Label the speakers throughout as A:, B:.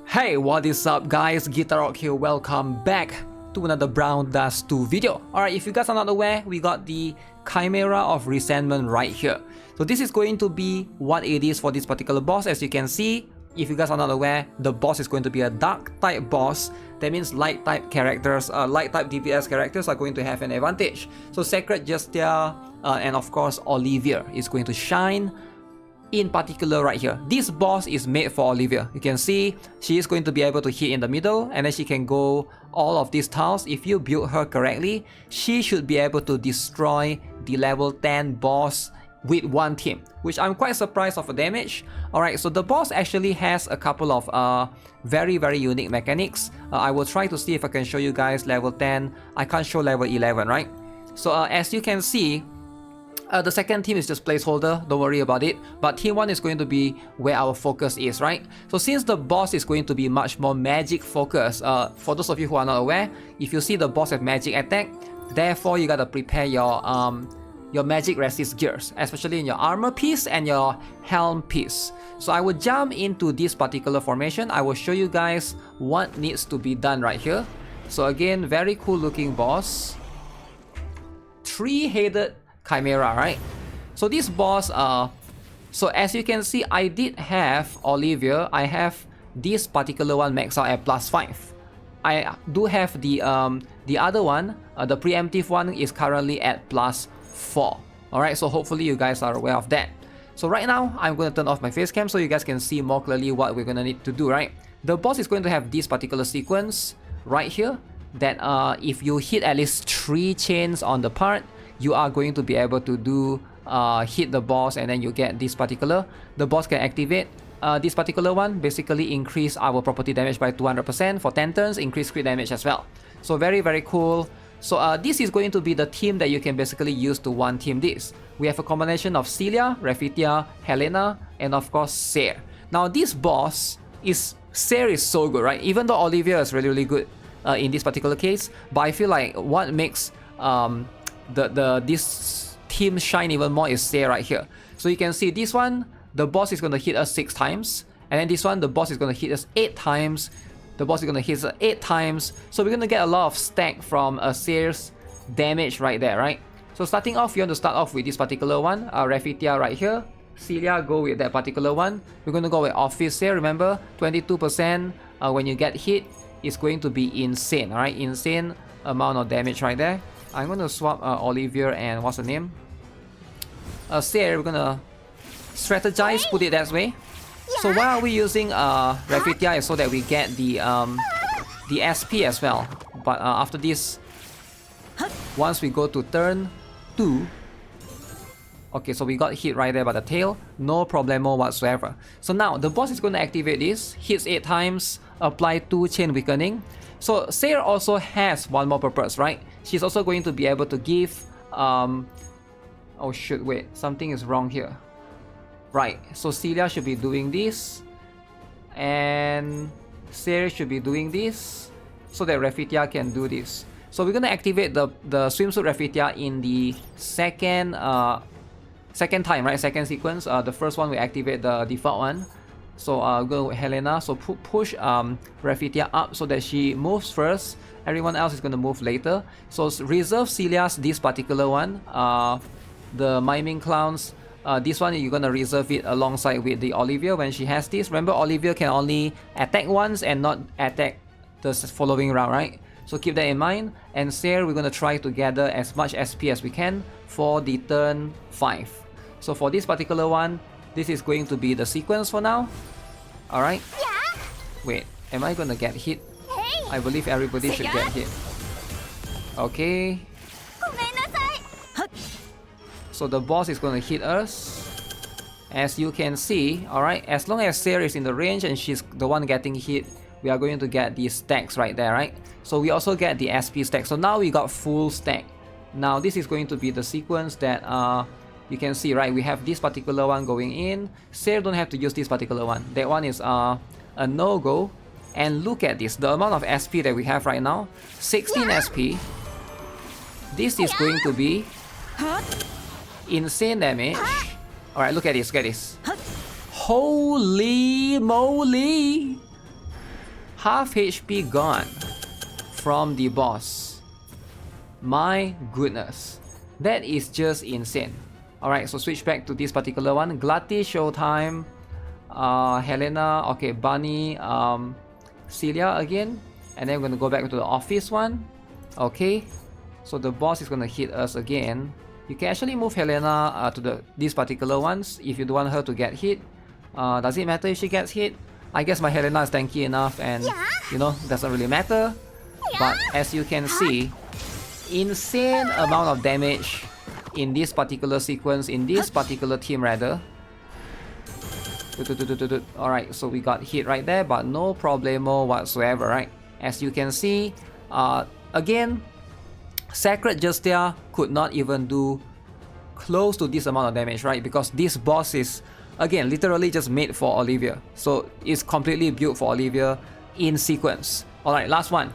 A: Hey, what is up guys, GuitarRock here, welcome back to another Brown Dust 2 video. Alright, if you guys are not aware, we got the Chimera of Resentment right here. So this is going to be what it is for this particular boss. As you can see, if you guys are not aware, the boss is going to be a dark type boss. That means light type characters, light type DPS characters are going to have an advantage. So Sacred Justia and of course Olivier is going to shine. In particular right here, this boss is made for Olivier. You can see she is going to be able to hit in the middle and then she can go all of these tiles. If you build her correctly, she should be able to destroy the level 10 boss with one team, which I'm quite surprised of the damage. Alright, so the boss actually has a couple of very unique mechanics. I will try to see if I can show you guys level 10. I can't show level 11, right? So as you can see, the second team is just placeholder, don't worry about it. But team 1 is going to be where our focus is, right? So since the boss is going to be much more magic focused, for those of you who are not aware, if you see the boss have magic attack, therefore you gotta prepare your magic resist gears, especially in your armor piece and your helm piece. So I will jump into this particular formation. I will show you guys what needs to be done right here. So again, very cool looking boss. Three-headed Chimera, right? So this boss, so as you can see, I did have Olivier. I have this particular one maxed out at +5. I do have the other one, the preemptive one is currently at +4. Alright, so hopefully you guys are aware of that. So right now, I'm going to turn off my face cam so you guys can see more clearly what we're going to need to do, right? The boss is going to have this particular sequence right here that if you hit at least 3 chains on the part, you are going to be able to do hit the boss and then you get this particular. The boss can activate this particular one, basically increase our property damage by 200% for 10 turns, increase crit damage as well. So very cool. So this is going to be the team that you can basically use to one team this. We have a combination of Celia, Refitia, Helena, and of course SEIR. Now this boss is, SEIR is so good, right? Even though Olivier is really good in this particular case, but I feel like what makes this team shine even more is SEIR right here. So you can see this one, the boss is going to hit us 6 times, and then this one, the boss is going to hit us 8 times. The boss is going to hit us 8 times. So we're going to get a lot of stack from SEIR's damage right there, right? So starting off, you want to start off with this particular one, Refitia right here. Celia, go with that particular one. We're going to go with Office here. Remember, 22% when you get hit is going to be insane, alright? Insane amount of damage right there. I'm going to swap Olivier and what's the name? SEIR, we're going to strategize, put it that way. So why are we using Refitia is so that we get the SP as well. But after this, once we go to turn 2, okay, so we got hit right there by the tail, no problemo whatsoever. So now the boss is going to activate this, hits 8 times, apply 2 chain weakening. So SEIR also has one more purpose, right? She's also going to be able to give oh shoot, wait, something is wrong here. Right, so Celia should be doing this and SEIR should be doing this so that Refitia can do this. So we're gonna activate the swimsuit Refitia in the second time, right? Second sequence. The first one we activate the default one. So go with Helena. So push Refitia up so that she moves first. Everyone else is gonna move later. So reserve Celia's this particular one. The Miming Clowns. This one you're gonna reserve it alongside with the Olivier when she has this. Remember, Olivier can only attack once and not attack the following round, right? So keep that in mind. And SEIR, we're gonna try to gather as much SP as we can for the turn 5. So for this particular one, this is going to be the sequence for now. Alright. Wait, am I gonna get hit? I believe everybody should get hit. Okay. So the boss is going to hit us. As you can see, alright, as long as SEIR is in the range and she's the one getting hit, we are going to get these stacks right there, right? So we also get the SP stack. So now we got full stack. Now this is going to be the sequence that you can see, right? We have this particular one going in. SEIR don't have to use this particular one. That one is a no-go. And look at this, the amount of SP that we have right now, 16 SP. This is going to be insane damage. Alright, look at this, get this. Holy moly! half HP gone from the boss. My goodness, that is just insane. Alright, so switch back to this particular one. Glutty, Showtime, Helena, okay, Bunny, Celia again. And then we're gonna go back to the office one. Okay, so the boss is gonna hit us again. You can actually move Helena to these particular ones if you don't want her to get hit. Does it matter if she gets hit? I guess my Helena is tanky enough and, you know, doesn't really matter. But as you can see, insane amount of damage in this particular sequence, in this particular team rather. Alright, so we got hit right there, but no problemo whatsoever, right? As you can see, again, Sacred Justia could not even do close to this amount of damage, right? Because this boss is, again, literally just made for Olivier. So it's completely built for Olivier in sequence. Alright, last one.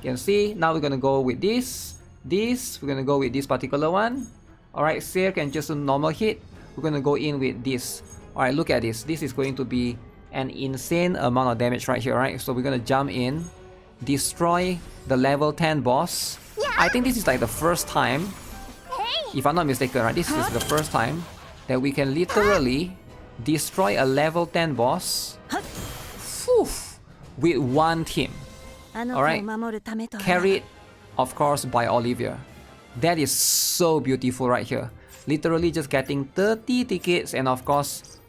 A: You can see, now we're gonna go with this, we're gonna go with this particular one. Alright, SEIR can just do normal hit. We're gonna go in with this. Alright, look at this. This is going to be an insane amount of damage right here, right? So we're gonna jump in, destroy the level 10 boss. I think this is like the first time, if I'm not mistaken, right? This is the first time that we can literally destroy a level 10 boss with one team. Alright, carried of course by Olivier. That is so beautiful right here. Literally just getting 30 tickets and of course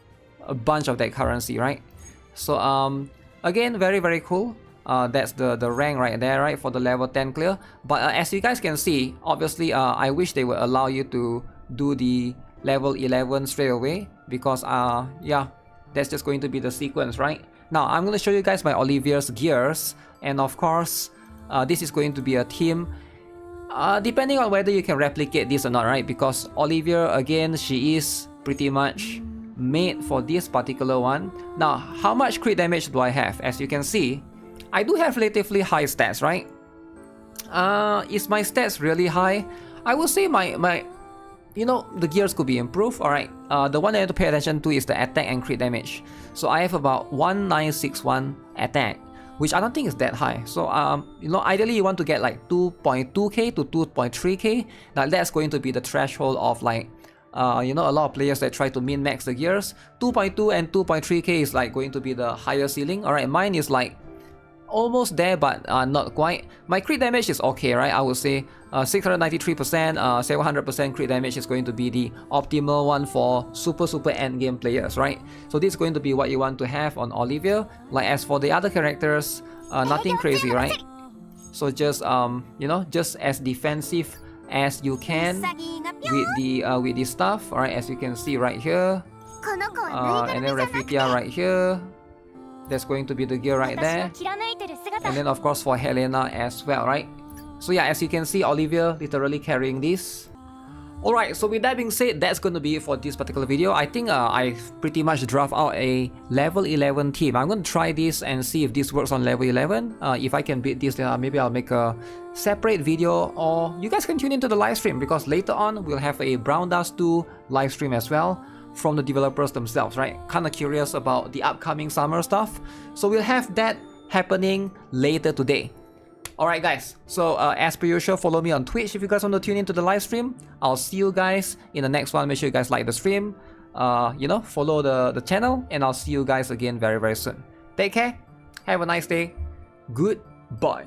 A: a bunch of that currency, right? So again, very cool. That's the rank right there, right, for the level 10 clear. But as you guys can see, obviously I wish they would allow you to do the level 11 straight away, because yeah, that's just going to be the sequence, right? Now I'm going to show you guys my Olivier's gears, and of course this is going to be a team depending on whether you can replicate this or not, right? Because Olivier, again, she is pretty much made for this particular one. Now, how much crit damage do I have? As you can see, I do have relatively high stats, right? Is my stats really high? I would say my you know, the gears could be improved. Alright, the one I have to pay attention to is the attack and crit damage. So I have about 1961 attack, which I don't think is that high. So you know, ideally you want to get like 2.2k to 2.3k. Now that's going to be the threshold of like you know, a lot of players that try to min-max the gears. 2.2 and 2.3k is like going to be the higher ceiling. Alright, mine is like almost there, but not quite. My crit damage is okay, right? I would say 693%, 700% crit damage is going to be the optimal one for super endgame players, right? So this is going to be what you want to have on Olivier. Like as for the other characters, nothing crazy, right? So just you know, just as defensive as you can with the stuff. Alright, as you can see right here, and then Refutia right here. That's going to be the gear right there. And then of course for Helena as well, right? So yeah, as you can see, Olivier literally carrying this. Alright, so with that being said, that's going to be it for this particular video. I think I pretty much draft out a level 11 team. I'm going to try this and see if this works on level 11. If I can beat this, then maybe I'll make a separate video, or you guys can tune into the live stream, because later on we'll have a Brown Dust 2 live stream as well from the developers themselves, right? Kinda curious about the upcoming summer stuff. So we'll have that happening later today. Alright guys, so as per usual, follow me on Twitch if you guys want to tune into the live stream. I'll see you guys in the next one. Make sure you guys like the stream, you know, follow the channel, and I'll see you guys again very soon. Take care, have a nice day, goodbye.